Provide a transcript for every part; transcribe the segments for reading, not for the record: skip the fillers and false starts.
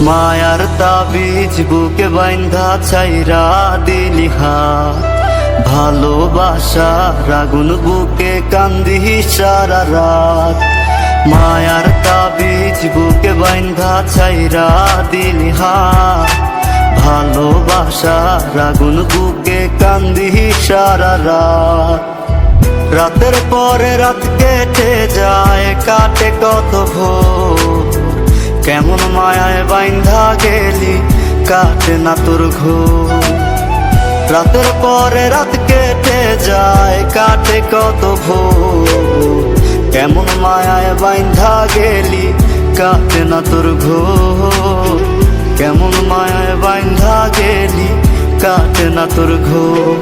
মায়ার তাবিজ বুকে বাইন্ধা ছাইরা দিলি হাত, ভালোবাসার আগুন বুকে কান্দি সারা রাত। মায়ার তাবিজ বুকে বাইন্ধা ছাইরা দিলি হাত, ভালোবাসার আগুন বুকে কান্দি সারা রাত। রাতের পরে রাত কেটে যায়, কাটে কত ভোর, কেমন মায়ায় বাইন্ধা গেলি কাটে না তোর ঘোর। রাতের পরে রাত কেটে যায়, কাটে কত ভোর, কেমন মায়ায় বাইন্ধা গেলি কাটে না তোর ঘোর। কেমন মায়ায় বাইন্ধা গেলি কাটে না তোর ঘোর।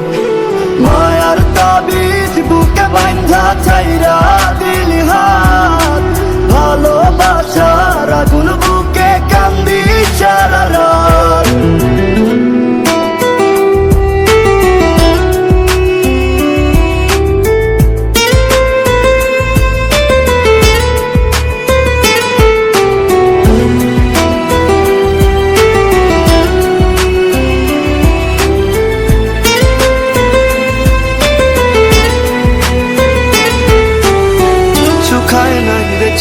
মায়ার তাবিজ বুকে বাইন্ধা ছাইরা দিলি হাত, ভালোবাসার আগুন বুকে কান্দি সারা রাত।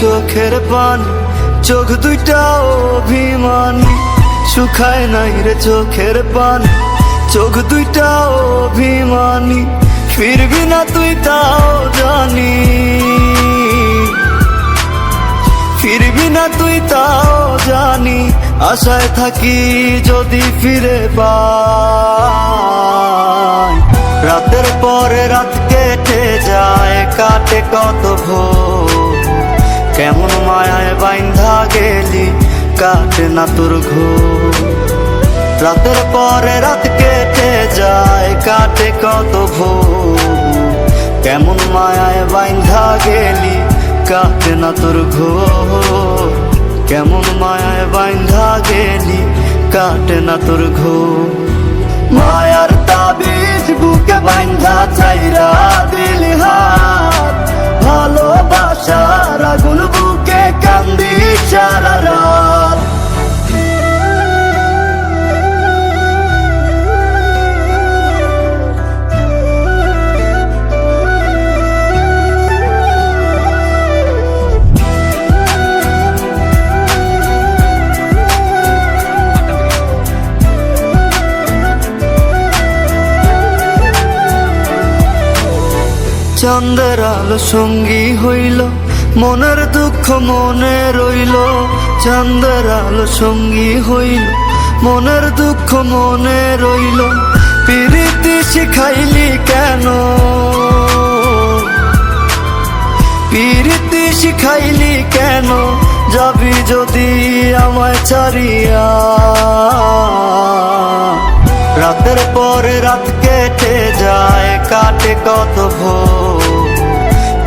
চোখের পানি, চোখ দুইটা অভিমানী, শুকায় নাই রে চোখের পানি, চোখ দুইটা অভিমানী। ফিরবি না তুই তাও জানি, ফিরবি না তুই তাও জানি। আশায় থাকি যদি ফিরে পাই, রাতের পরে রাত কেটে যায়, কাটে কত ভোর, কেমন মায়ায় বাইন্ধা গেলি কাটে না তোর ঘোর। রাতের পরে রাত কেটে যায়, কাটে কত ভোর, কেমন মায়ায় বাইন্ধা গেলি কাটে না তোর ঘোর। কেমন মায়ায় বাইন্ধা গেলি কাটে না তোর ঘোর। মায়ার তাবিজ বুকে বাইন্ধা ছাইরা দিলি হাত, ভালোবাসার আগুন বুকে কান্দি সারা রাত। চাঁদের আলো সঙ্গী হইল, মনের দুঃখ মনে রইল। চাঁদের আলো সঙ্গী হইল, মনের দুঃখ মনে রইল। প্রীতি শিখাইলি কেন, প্রীতি শিখাইলি কেন, যাবি যদি আমায় ছাড়িয়া। রাতের পরে রাত কেটে যায়, কাটে কত ভোর,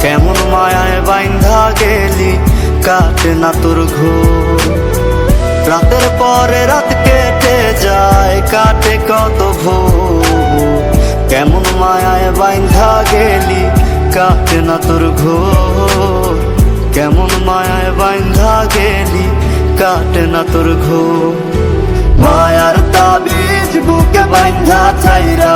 কেমন মায়ায় বাইন্ধা গেলি কাটে না তোর ঘোর। রাতের পরে রাত কেটে যায়, কাটে কত ভোর, কেমন মায়ায় বাইন্ধা গেলি কাটে না তোর ঘোর। কেমন মায়ায় বাইন্ধা গেলি কাটে না তোর ঘোর। মায়ার তাবিজ বুকে বাইন্ধা ছাইরা